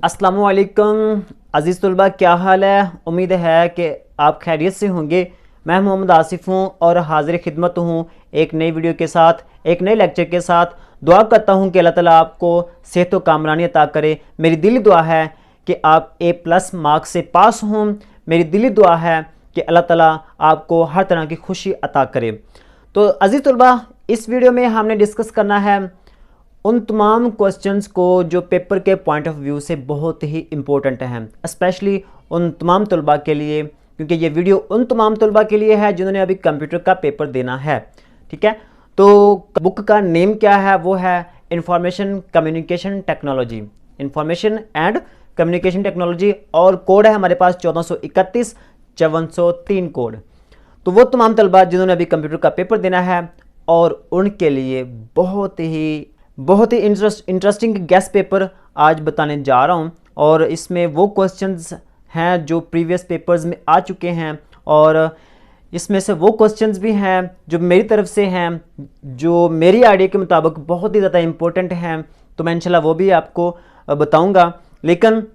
अस्सलामुअलैकुम अज़ीज़ तलबा, क्या हाल है। उम्मीद है कि आप खैरियत से होंगे। मैं मोहम्मद आसिफ हूँ और हाज़िर खिदमत हूँ एक नई वीडियो के साथ, एक नए लेक्चर के साथ। दुआ करता हूँ कि अल्लाह ताला आपको सेहत व कामरानी अता करे। मेरी दिली दुआ है कि आप A+ मार्क्स से पास हों। मेरी दिली दुआ है कि अल्लाह ताला आपको हर तरह की खुशी अता करे। तो अज़ीज़ तलबा, इस वीडियो में हमने डिस्कस करना है उन तमाम क्वेश्चंस को जो पेपर के पॉइंट ऑफ व्यू से बहुत ही इम्पोर्टेंट हैं, स्पेशली उन तमाम तलबा के लिए, क्योंकि ये वीडियो उन तमाम तलबा के लिए है जिन्होंने अभी कंप्यूटर का पेपर देना है। ठीक है, तो बुक का नेम क्या है? वो है information communication technology, information and communication technology, और कोड है हमारे पास 1431 5403 कोड। तो वो तमाम तलबा जिन्होंने अभी कंप्यूटर का पेपर देना है और उनके लिए बहुत ही इंटरेस्टिंग गेस्ट पेपर आज बताने जा रहा हूँ। और इसमें वो क्वेश्चंस हैं जो प्रीवियस पेपर्स में आ चुके हैं, और इसमें से वो क्वेश्चंस भी हैं जो मेरी तरफ से हैं, जो मेरी आइडिया के मुताबिक बहुत ही ज़्यादा इम्पोर्टेंट हैं। तो मैं इंशाल्लाह वो भी आपको बताऊँगा। लेकिन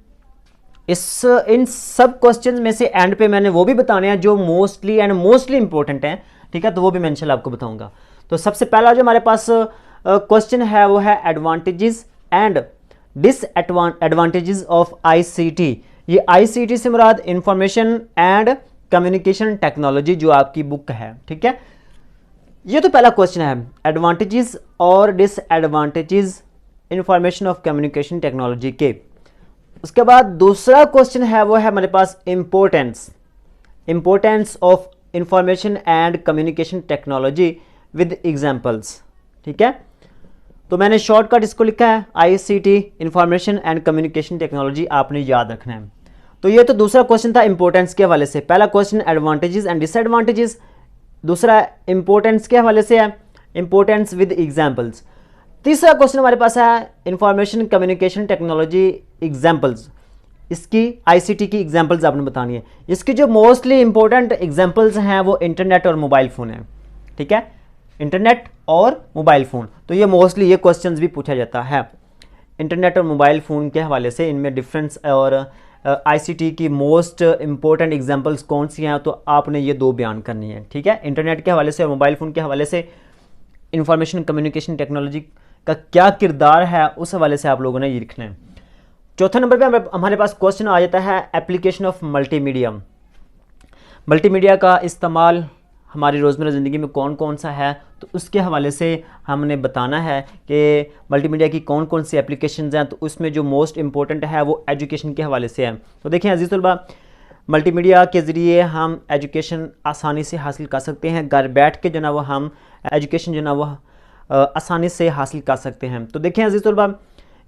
इन सब क्वेश्चंस में से एंड पे मैंने वो भी बताने हैं जो मोस्टली इंपॉर्टेंट हैं। ठीक है, तो वो भी मैं इंशाल्लाह आपको बताऊँगा। तो सबसे पहला जो हमारे पास क्वेश्चन है वो है advantages and disadvantages of ICT. ये आईसीटी से मुराद इंफॉर्मेशन एंड कम्युनिकेशन टेक्नोलॉजी जो आपकी बुक है। ठीक है, ये तो पहला क्वेश्चन है, एडवांटेजेस और disadvantages information of communication technology के। उसके बाद दूसरा क्वेश्चन है वो है हमारे पास importance of information and communication technology with examples. ठीक है, तो मैंने शॉर्टकट इसको लिखा है ICT, information and communication technology, आपने याद रखना है। तो ये तो दूसरा क्वेश्चन था इंपॉर्टेंस के हवाले से। पहला क्वेश्चन एडवांटेजेस एंड डिसएडवांटेजेस, दूसरा इंपॉर्टेंस के हवाले से है, इंपॉर्टेंस विद एग्जांपल्स। तीसरा क्वेश्चन हमारे पास है इंफॉर्मेशन कम्युनिकेशन टेक्नोलॉजी एग्जांपल्स। इसकी आईसीटी की एग्जांपल्स आपने बतानी है। इसकी जो मोस्टली इंपॉर्टेंट एग्जांपल्स हैं वो इंटरनेट और मोबाइल फ़ोन है। ठीक है, इंटरनेट और मोबाइल फ़ोन, तो ये मोस्टली ये क्वेश्चंस भी पूछा जाता है। इंटरनेट और मोबाइल फ़ोन के हवाले से इनमें डिफरेंस और आईसीटी की मोस्ट इंपॉर्टेंट एग्जांपल्स कौन सी हैं, तो आपने ये दो बयान करनी है। ठीक है, इंटरनेट के हवाले से और मोबाइल फ़ोन के हवाले से इंफॉर्मेशन कम्युनिकेशन टेक्नोलॉजी का क्या किरदार है, उस हवाले से आप लोगों ने ये लिखना है। चौथे नंबर पर हमारे पास क्वेश्चन आ जाता है एप्लीकेशन ऑफ मल्टीमीडिया। मल्टीमीडिया का इस्तेमाल हमारी रोज़मर्रा ज़िंदगी में कौन कौन सा है, तो उसके हवाले से हमने बताना है कि मल्टीमीडिया की कौन कौन सी एप्लीकेशंस हैं। तो उसमें जो मोस्ट इंपॉर्टेंट है वो एजुकेशन के हवाले से है। तो देखिए अज़ीज़ तलबा, मल्टीमीडिया के ज़रिए हम एजुकेशन आसानी से हासिल कर सकते हैं। घर बैठ के जो ना वो हम एजुकेशन जो ना वो आसानी से हासिल कर सकते हैं। तो देखें अज़ीज़ तलबा,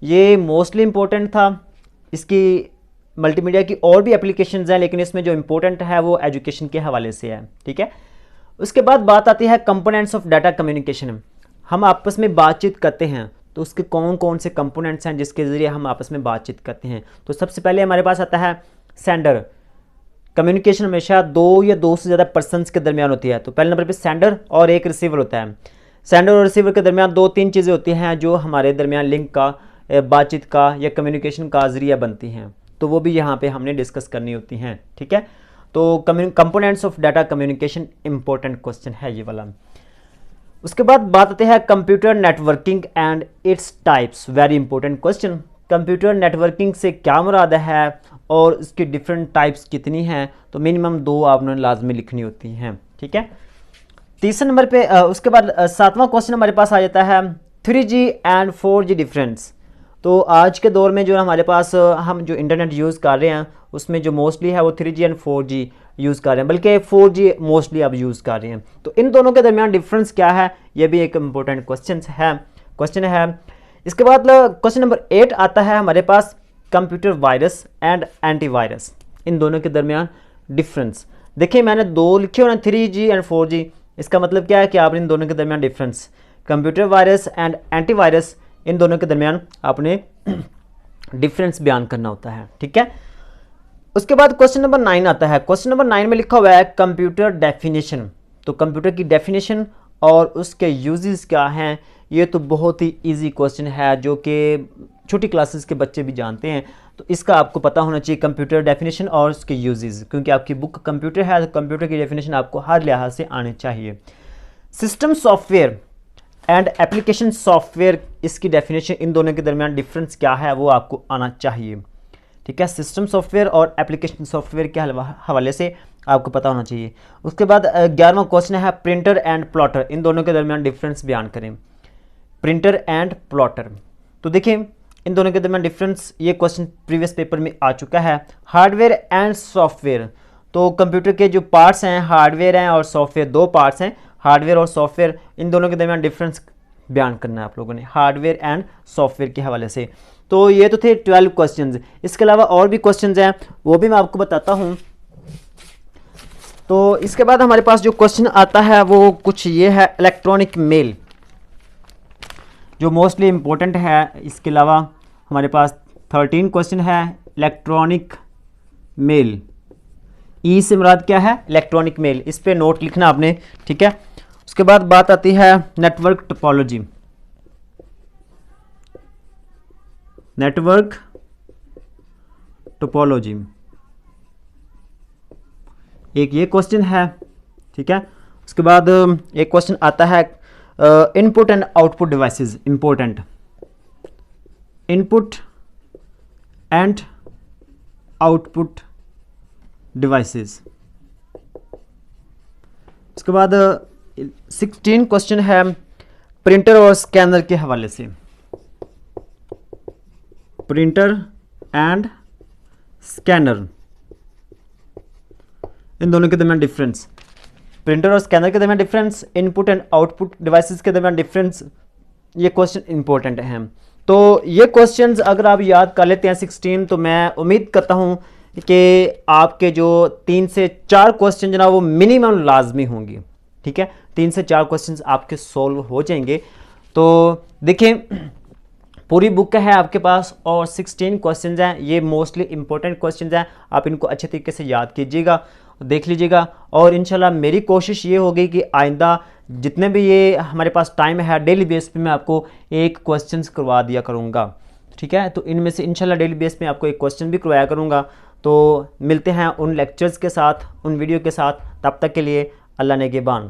ये मोस्टली इंपॉर्टेंट था। इसकी मल्टीमीडिया की और भी एप्लीकेशंस हैं, लेकिन इसमें जो इम्पोर्टेंट है वो एजुकेशन के हवाले से है। ठीक है, उसके बाद बात आती है कंपोनेंट्स ऑफ डाटा कम्युनिकेशन। हम आपस में बातचीत करते हैं, तो उसके कौन कौन से कंपोनेंट्स हैं जिसके ज़रिए हम आपस में बातचीत करते हैं। तो सबसे पहले हमारे पास आता है सेंडर। कम्युनिकेशन हमेशा दो या दो से ज़्यादा पर्सनस के दरमियान होती है। तो पहले नंबर पे सेंडर और एक रिसीवर होता है। सेंडर और रिसीवर के दरमियान दो तीन चीज़ें होती हैं जो हमारे दरमियान लिंक का, बातचीत का या कम्युनिकेशन का ज़रिया बनती हैं। तो वो भी यहाँ पे हमने डिस्कस करनी होती हैं। ठीक है, तो components of data communication important question है ये वाला। उसके बाद बात आते हैं computer networking and its types. Very important question. Computer networking से क्या मुराद है और इसकी डिफरेंट टाइप्स कितनी हैं, तो मिनिमम दो आपने लाजमी लिखनी होती हैं। ठीक है, तीसरे नंबर पे उसके बाद सातवां क्वेश्चन हमारे पास आ जाता है 3G एंड 4G डिफरेंस। तो आज के दौर में जो हमारे पास हम जो इंटरनेट यूज़ कर रहे हैं उसमें जो मोस्टली है वो 3G एंड 4G यूज़ कर रहे हैं, बल्कि 4G मोस्टली अब यूज़ कर रहे हैं। तो इन दोनों के दरमियान डिफरेंस क्या है, ये भी एक इम्पोर्टेंट क्वेश्चन है। इसके बाद क्वेश्चन नंबर 8 आता है हमारे पास कंप्यूटर वायरस एंड एंटीवायरस। इन दोनों के दरमियान डिफरेंस देखिए, मैंने दो लिखे हो ना, 3G एंड 4G। इसका मतलब क्या है कि आपने इन दोनों के दरमियान difference, computer virus and antivirus, इन दोनों के दरमियान आपने डिफरेंस बयान करना होता है। ठीक है, उसके बाद क्वेश्चन नंबर 9 आता है। क्वेश्चन नंबर 9 में लिखा हुआ है कंप्यूटर डेफिनेशन। तो कंप्यूटर की डेफिनेशन और उसके यूजेस क्या हैं, ये तो बहुत ही इजी क्वेश्चन है जो कि छोटी क्लासेस के बच्चे भी जानते हैं। तो इसका आपको पता होना चाहिए कंप्यूटर डेफिनेशन और उसके यूजेस, क्योंकि आपकी बुक कंप्यूटर है तो कंप्यूटर की डेफिनेशन आपको हर लिहाज से आनी चाहिए। System software and application software, इसकी डेफिनेशन, इन दोनों के दरमियान डिफरेंस क्या है वो आपको आना चाहिए। ठीक है, सिस्टम सॉफ्टवेयर और एप्लीकेशन सॉफ्टवेयर के हवाले से आपको पता होना चाहिए। उसके बाद 11वां क्वेश्चन है प्रिंटर एंड प्लॉटर, इन दोनों के दरमियान डिफरेंस बयान करें। प्रिंटर एंड प्लॉटर, तो देखिए इन दोनों के दरमियान डिफरेंस, ये क्वेश्चन प्रीवियस पेपर में आ चुका है। हार्डवेयर एंड सॉफ्टवेयर, तो कंप्यूटर के जो पार्ट्स हैं हार्डवेयर हैं और सॉफ्टवेयर, दो पार्ट्स हैं हार्डवेयर और सॉफ्टवेयर, इन दोनों के दरमियान डिफरेंस बयान करना है आप लोगों ने हार्डवेयर एंड सॉफ्टवेयर के हवाले से। तो ये तो थे 12 क्वेश्चंस, इसके अलावा और भी क्वेश्चंस हैं वो भी मैं आपको बताता हूँ। तो इसके बाद हमारे पास जो क्वेश्चन आता है वो कुछ ये है, इलेक्ट्रॉनिक मेल, जो मोस्टली इम्पोर्टेंट है। इसके अलावा हमारे पास 13 क्वेश्चन है इलेक्ट्रॉनिक मेल। ई से मुराद क्या है? इलेक्ट्रॉनिक मेल, इस पे नोट लिखना आपने, ठीक है। उसके बाद बात आती है नेटवर्क टोपोलॉजी। नेटवर्क टोपोलॉजी एक ये क्वेश्चन है, ठीक है। उसके बाद एक क्वेश्चन आता है input and output devices, important, input and output devices. उसके बाद 16 क्वेश्चन है प्रिंटर और स्कैनर के हवाले से। प्रिंटर एंड स्कैनर, इन दोनों के दरमियान डिफरेंस, प्रिंटर और स्कैनर के दरमियान difference, input and output devices के दरमियान डिफरेंस, ये क्वेश्चन इंपॉर्टेंट हैं। तो ये क्वेश्चंस अगर आप याद कर लेते हैं 16, तो मैं उम्मीद करता हूँ कि आपके जो 3 से 4 क्वेश्चन जनाब वो मिनिमम लाजमी होंगे, ठीक है। 3 से 4 क्वेश्चंस आपके सॉल्व हो जाएंगे। तो देखिए पूरी बुक है आपके पास और 16 क्वेश्चंस हैं, ये मोस्टली इंपॉर्टेंट क्वेश्चंस हैं, आप इनको अच्छे तरीके से याद कीजिएगा, देख लीजिएगा। और इंशाल्लाह मेरी कोशिश ये होगी कि आइंदा जितने भी ये हमारे पास टाइम है डेली बेस पे मैं आपको एक क्वेश्चंस करवा दिया करूँगा, ठीक है। तो इनमें से इंशाल्लाह डेली बेस पे आपको एक क्वेश्चन भी करवाया करूँगा। तो मिलते हैं उन लेक्चर्स के साथ, उन वीडियो के साथ, तब तक के लिए अल्लाह नेगेबान।